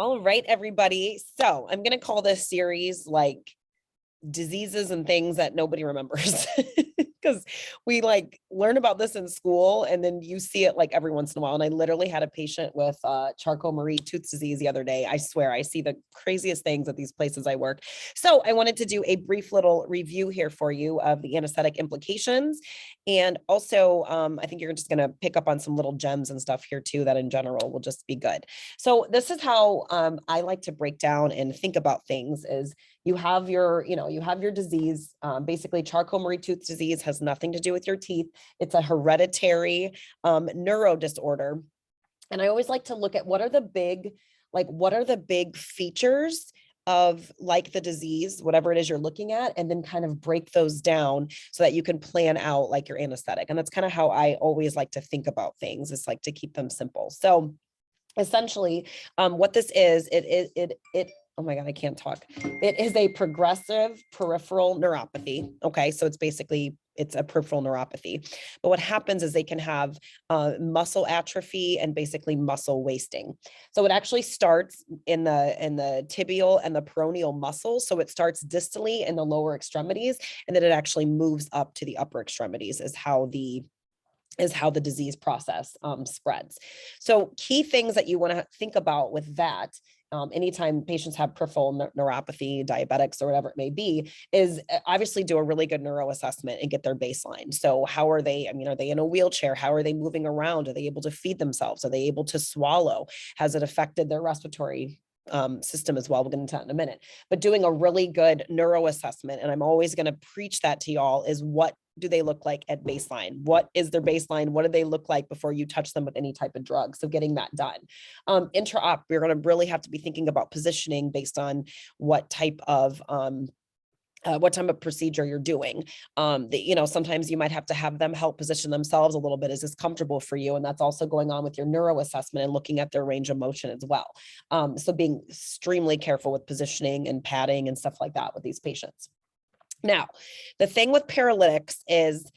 All right, everybody. So I'm going to call this series like diseases and things that nobody remembers because we like learn about this in school and then you see it like every once in a while. And I literally had a patient with Charcot Marie Tooth Disease the other day. I swear I see the craziest things at these places I work. So I wanted to do a brief little review here for you of the anesthetic implications. And also, I think you're just going to pick up on some little gems and stuff here too that in general will just be good. So this is how I like to break down and think about things is you have your, you have your disease. Basically, Charcot Marie Tooth Disease has nothing to do with your teeth. It's a hereditary neuro disorder. And I always like to look at what are the big features of like the disease, whatever it is you're looking at, and then kind of break those down so that you can plan out like your anesthetic. And that's kind of how I always like to think about things. It's like to keep them simple. So essentially, what this is, oh my God, I can't talk. It is a progressive peripheral neuropathy. Okay. So it's a peripheral neuropathy. But what happens is they can have muscle atrophy and basically muscle wasting. So it actually starts in the tibial and the peroneal muscles. So it starts distally in the lower extremities, and then it actually moves up to the upper extremities is how the disease process spreads. So key things that you want to think about with that, anytime patients have peripheral neuropathy, diabetics, or whatever it may be, is obviously do a really good neuro assessment and get their baseline. So how are they, are they in a wheelchair? How are they moving around? Are they able to feed themselves? Are they able to swallow? Has it affected their respiratory system as well? We'll get into that in a minute. But doing a really good neuro assessment, and I'm always going to preach that to y'all, is what do they look like at baseline? What is their baseline? What do they look like before you touch them with any type of drug? So getting that done. Intra-op, we're going to really have to be thinking about positioning based on what type of procedure you're doing. Sometimes you might have to have them help position themselves a little bit. Is this comfortable for you? And that's also going on with your neuro assessment and looking at their range of motion as well. So being extremely careful with positioning and padding and stuff like that with these patients. Now, the thing with paralytics is,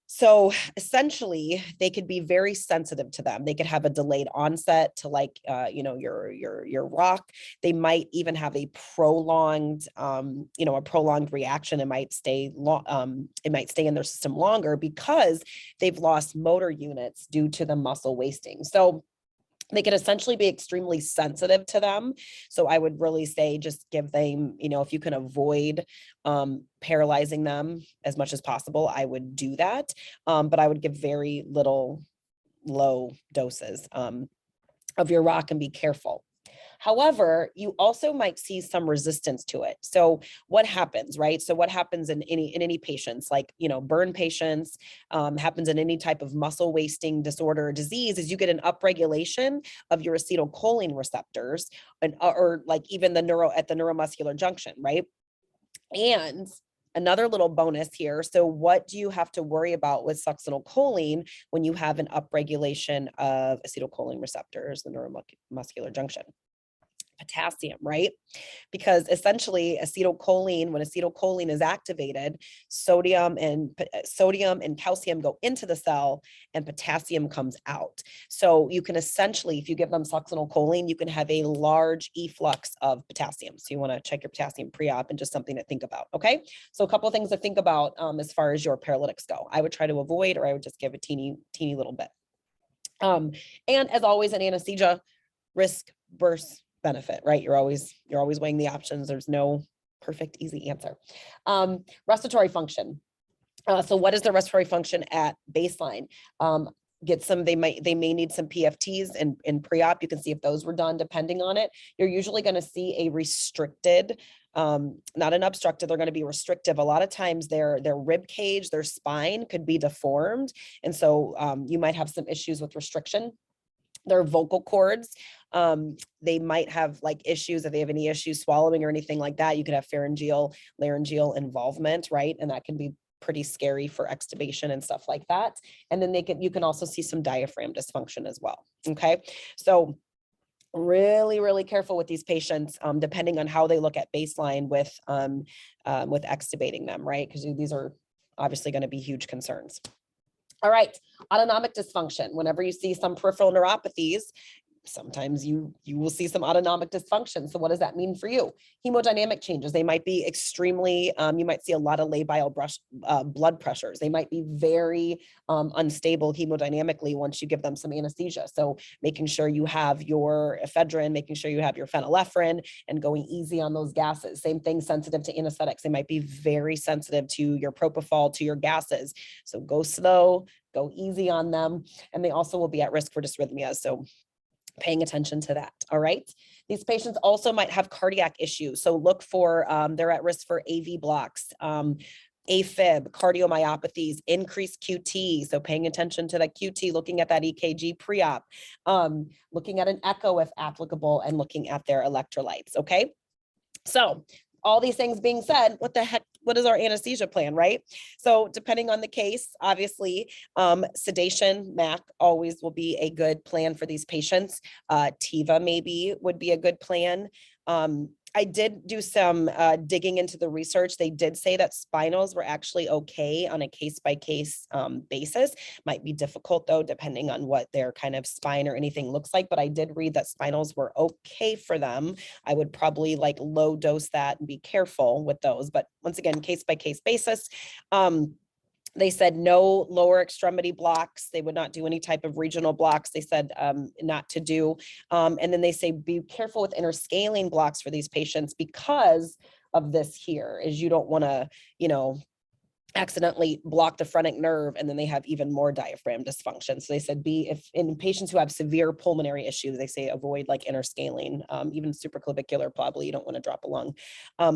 so essentially they could be very sensitive to them. They could have a delayed onset to your rock. They might even have a prolonged reaction. It might stay in their system longer because they've lost motor units due to the muscle wasting. So they can essentially be extremely sensitive to them. So I would really say just give them, if you can avoid paralyzing them as much as possible, I would do that. But I would give very low doses of your rock and be careful. However, you also might see some resistance to it. So what happens, right? So what happens in any patients, like, burn patients, happens in any type of muscle wasting disorder or disease, is you get an upregulation of your acetylcholine receptors or like even at the neuromuscular junction, right? And another little bonus here. So what do you have to worry about with succinylcholine when you have an upregulation of acetylcholine receptors, the neuromuscular junction? Potassium, right? Because essentially when acetylcholine is activated, sodium and calcium go into the cell and potassium comes out. So you can essentially, if you give them succinylcholine, you can have a large efflux of potassium. So you want to check your potassium pre-op and just something to think about. Okay. So a couple of things to think about as far as your paralytics go. I would try to avoid, or I would just give a teeny little bit. And as always in anesthesia, risk versus benefit, right? You're always weighing the options. There's no perfect, easy answer. Respiratory function. So what is the respiratory function at baseline? They may need some PFTs in pre-op. You can see if those were done depending on it. You're usually going to see a restricted, not an obstructed, they're going to be restrictive. A lot of times their rib cage, their spine could be deformed. And so you might have some issues with restriction. Their vocal cords, they might have like issues, if they have any issues swallowing or anything like that. You could have pharyngeal, laryngeal involvement, right? And that can be pretty scary for extubation and stuff like that. And then you can also see some diaphragm dysfunction as well. Okay. So really, really careful with these patients, depending on how they look at baseline with extubating them, right? Because these are obviously going to be huge concerns. All right, autonomic dysfunction. Whenever you see some peripheral neuropathies, sometimes you will see some autonomic dysfunction. So what does that mean for you? Hemodynamic changes. They might be extremely, you might see a lot of labile blood pressures. They might be very unstable hemodynamically once you give them some anesthesia. So making sure you have your ephedrine, making sure you have your phenylephrine, and going easy on those gases. Same thing, sensitive to anesthetics. They might be very sensitive to your propofol, to your gases. So go slow, go easy on them. And they also will be at risk for dysrhythmias. So paying attention to that. All right. These patients also might have cardiac issues. So look for, they're at risk for AV blocks, AFib, cardiomyopathies, increased QT. So paying attention to that QT, looking at that EKG pre-op, looking at an echo if applicable, and looking at their electrolytes. Okay. So all these things being said, what the heck, what is our anesthesia plan, right? So depending on the case, obviously, sedation, MAC always will be a good plan for these patients. TIVA maybe would be a good plan. I did do some digging into the research. They did say that spinals were actually okay on a case-by-case basis. Might be difficult though, depending on what their kind of spine or anything looks like, but I did read that spinals were okay for them. I would probably like low dose that and be careful with those. But once again, case-by-case basis. They said no lower extremity blocks. They would not do any type of regional blocks. They said not to do. And then they say be careful with interscaling blocks for these patients because of this here, is you don't want to, you know, accidentally block the phrenic nerve, and then they have even more diaphragm dysfunction. So they said if in patients who have severe pulmonary issues, they say avoid like interscaling, even supraclavicular, probably you don't want to drop a lung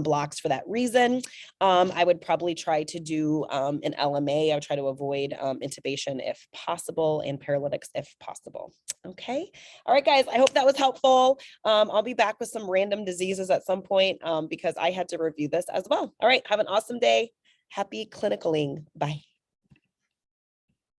blocks for that reason. I would probably try to do an LMA. I would try to avoid intubation if possible, and paralytics if possible. Okay. All right, guys, I hope that was helpful. I'll be back with some random diseases at some point because I had to review this as well. All right. Have an awesome day. Happy clinicaling. Bye.